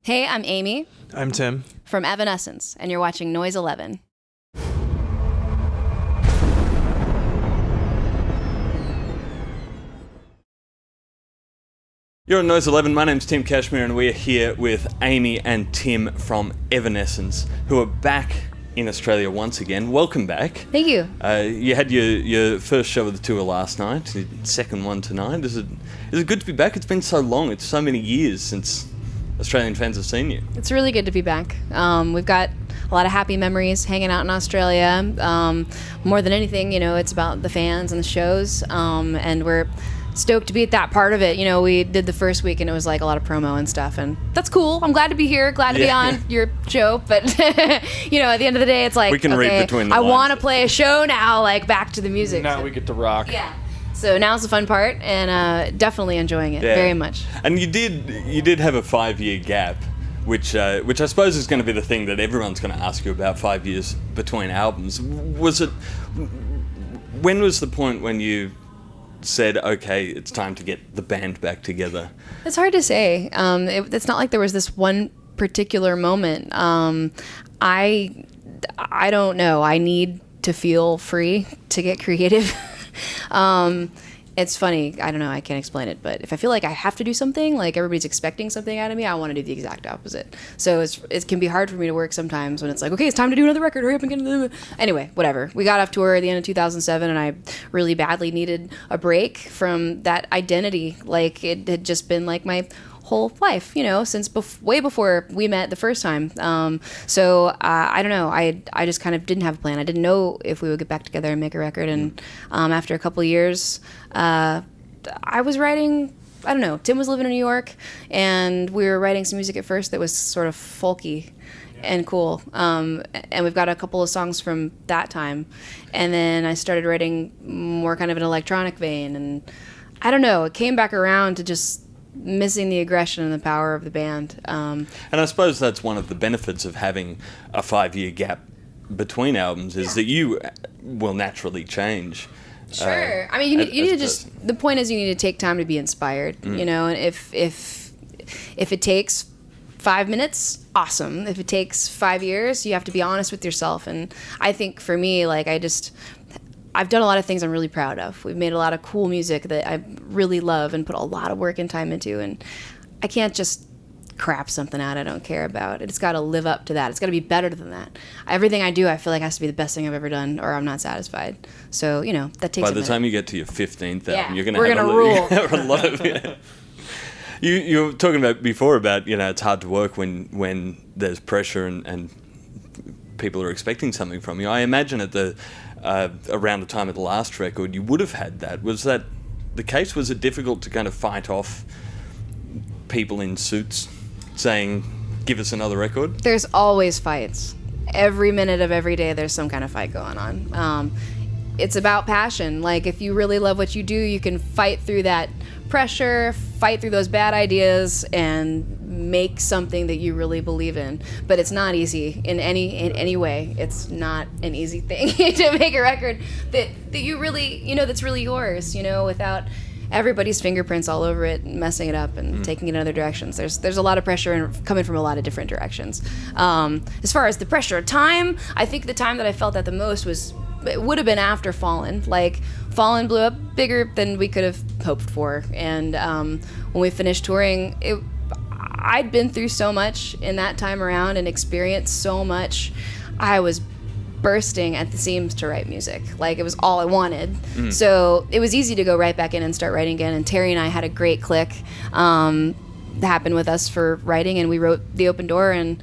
Hey, I'm Amy I'm Tim. from Evanescence, and you're watching Noise11. You're on Noise11. My name's Tim Cashmere, and we're here with Amy and Tim from Evanescence, who are back in Australia once again. Welcome back. Thank you. You had your first show of the tour last night, your second one tonight. Is it good to be back? It's been so long. It's so many years since Australian fans have seen you. It's really good to be back. We've got a lot of happy memories hanging out in Australia. More than anything, it's about the fans and the shows, and we're stoked to be at that part of it. We did the first week and it was like a lot of promo and stuff, and that's cool. I'm glad to be here, glad to be on your show, but at the end of the day, it's like, we can read between the lines. I want to play a show now, like back to the music. Now we get to rock. Yeah. So now's the fun part, and definitely enjoying it very much. And you did have a 5-year gap, which I suppose is going to be the thing that everyone's going to ask you about. 5 years between albums. When was the point when you said, okay, it's time to get the band back together? It's hard to say. It's not like there was this one particular moment. I don't know. I need to feel free to get creative. It's funny. I don't know. I can't explain it. But if I feel like I have to do something, like everybody's expecting something out of me, I want to do the exact opposite. So it can be hard for me to work sometimes when it's like, okay, it's time to do another record. Hurry up and get into Anyway, whatever. We got off tour at the end of 2007, and I really badly needed a break from that identity. Like, it had just been like my whole life, since way before we met the first time. So I don't know. I just kind of didn't have a plan. I didn't know if we would get back together and make a record. And after a couple of years, I was writing. I don't know. Tim was living in New York, and we were writing some music at first that was sort of folky and cool. And we've got a couple of songs from that time. And then I started writing more kind of an electronic vein. And I don't know. It came back around to just missing the aggression and the power of the band. And I suppose that's one of the benefits of having a 5-year gap between albums is that you will naturally change. Sure. I mean, you need to the point is you need to take time to be inspired, and if it takes 5 minutes, awesome. If it takes 5 years, you have to be honest with yourself. And I think for me, like, I've done a lot of things I'm really proud of. We've made a lot of cool music that I really love and put a lot of work and time into, and I can't just crap something out I don't care about. It's got to live up to that. It's got to be better than that. Everything I do, I feel like has to be the best thing I've ever done, or I'm not satisfied. So, that takes By the time you get to your 15th album, you're going to have a lot of... You were talking about before about, it's hard to work when there's pressure and people are expecting something from you. I imagine at around the time of the last record, you would have had that. Was that the case? Was it difficult to kind of fight off people in suits saying, give us another record? There's always fights. Every minute of every day, there's some kind of fight going on. It's about passion. Like, if you really love what you do, you can fight through that pressure, fight through those bad ideas, and make something that you really believe in. But it's not easy in any way. It's not an easy thing to make a record that you really, that's really yours, without everybody's fingerprints all over it, messing it up and taking it in other directions. There's a lot of pressure coming from a lot of different directions. As far as the pressure of time, I think the time that I felt that the most would have been after Fallen. Like, Fallen blew up bigger than we could have hoped for, and when we finished touring, I'd been through so much in that time around and experienced so much. I was bursting at the seams to write music. Like, it was all I wanted. So it was easy to go right back in and start writing again. And Terry and I had a great click that happened with us for writing, and we wrote The Open Door, and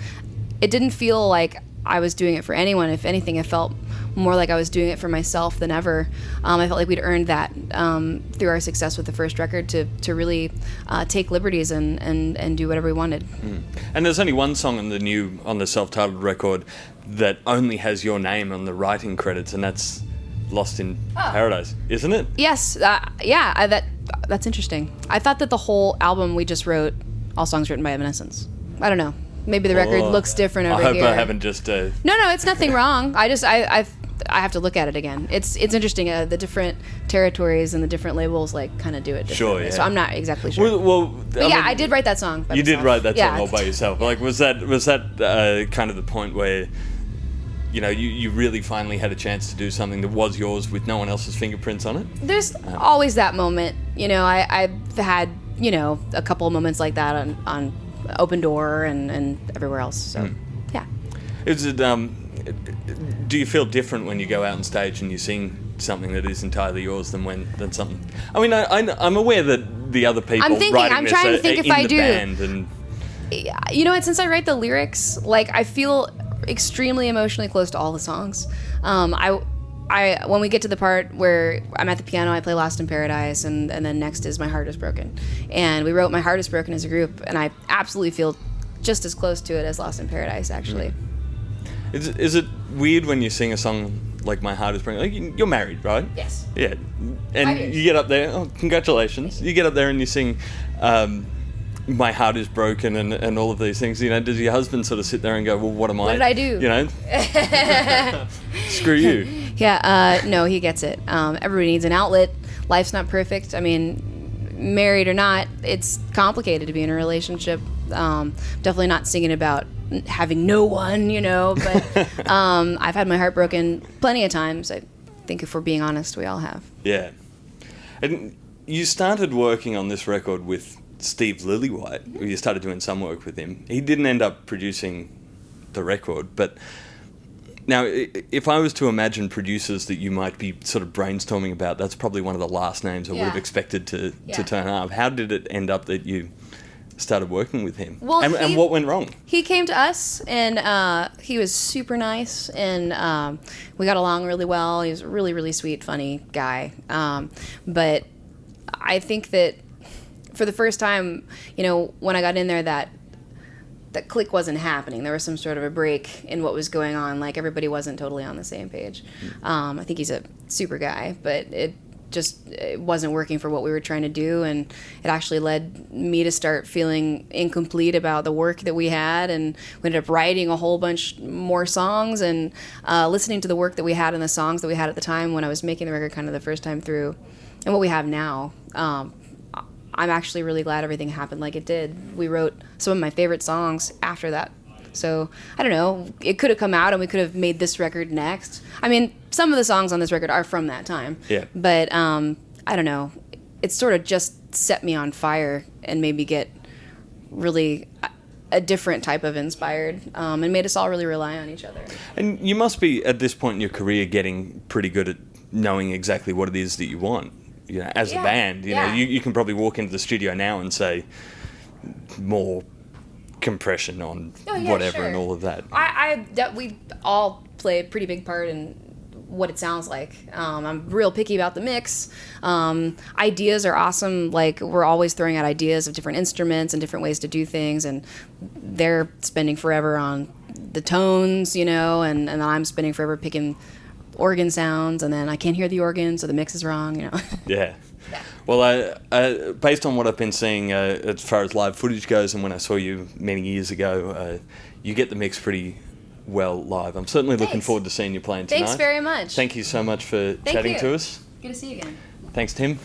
it didn't feel like I was doing it for anyone. If anything, it felt more like I was doing it for myself than ever. I felt like we'd earned that through our success with the first record to really take liberties and do whatever we wanted. And there's only one song on the self-titled record that only has your name on the writing credits, and that's Lost in Paradise, isn't it? Yes. That's interesting. I thought that the whole album we just wrote, all songs written by Evanescence. I don't know. Maybe the record looks different over here. I hope I haven't just... No, it's nothing wrong. I I have to look at it again. It's interesting. The different territories and the different labels like kind of do it differently. Sure, yeah. So I'm not exactly sure. But I did write that song. By you myself. did write that song Yeah. all by yourself. Like, was that kind of the point where, you know, you really finally had a chance to do something that was yours with no one else's fingerprints on it? There's always that moment. You know, I've had, you know, a couple of moments like that on Open Door and everywhere else. So, yeah. Is it, do you feel different when you go out on stage and you sing something that is entirely yours than something? I mean, I'm aware that the other people I'm trying to think if I do. Band and you know what? Since I write the lyrics, like I feel extremely emotionally close to all the songs. I when we get to the part where I'm at the piano, I play Lost in Paradise, and then next is My Heart Is Broken. And we wrote My Heart Is Broken as a group, and I absolutely feel just as close to it as Lost in Paradise, actually. Is it weird when you sing a song like My Heart Is Broken? Like, you're married, right? Yes. Yeah. And you get up there, oh, congratulations. You get up there and you sing My Heart Is Broken and all of these things. You know, does your husband sort of sit there and go, well, what am I? What did I do? You know? Screw you. Yeah, no, he gets it. Everybody needs an outlet. Life's not perfect. I mean, married or not, it's complicated to be in a relationship. Definitely not singing about having no one, you know, but I've had my heart broken plenty of times. I think if we're being honest, we all have. Yeah. And you started working on this record with Steve Lillywhite. You started doing some work with him. He didn't end up producing the record, but now if I was to imagine producers that you might be sort of brainstorming about, that's probably one of the last names I would have expected to turn up. How did it end up that you started working with him? Well, and what went wrong? He came to us, and he was super nice, and we got along really well. He was a really, really sweet, funny guy. But I think that for the first time, you know, when I got in there, that click wasn't happening. There was some sort of a break in what was going on. Like, everybody wasn't totally on the same page. I think he's a super guy, but it wasn't working for what we were trying to do, and it actually led me to start feeling incomplete about the work that we had, and we ended up writing a whole bunch more songs, and listening to the work that we had and the songs that we had at the time when I was making the record kind of the first time through, and what we have now. I'm actually really glad everything happened like it did. We wrote some of my favorite songs after that. So, I don't know, it could have come out and we could have made this record next. I mean, some of the songs on this record are from that time. Yeah. But, I don't know, it sort of just set me on fire and made me get really a different type of inspired, and made us all really rely on each other. And you must be, at this point in your career, getting pretty good at knowing exactly what it is that you want. You know, as a band, you know, you can probably walk into the studio now and say more compression on whatever, sure. and all of that. We all play a pretty big part in what it sounds like. I'm real picky about the mix. Ideas are awesome. Like, we're always throwing out ideas of different instruments and different ways to do things, and they're spending forever on the tones, you know, and then I'm spending forever picking organ sounds, and then I can't hear the organ, so the mix is wrong, you know. Yeah. Well, based on what I've been seeing as far as live footage goes, and when I saw you many years ago, you get the mix pretty well live. I'm certainly looking forward to seeing you playing tonight. Thanks very much. Thank you so much for chatting to us. Good to see you again. Thanks, Tim.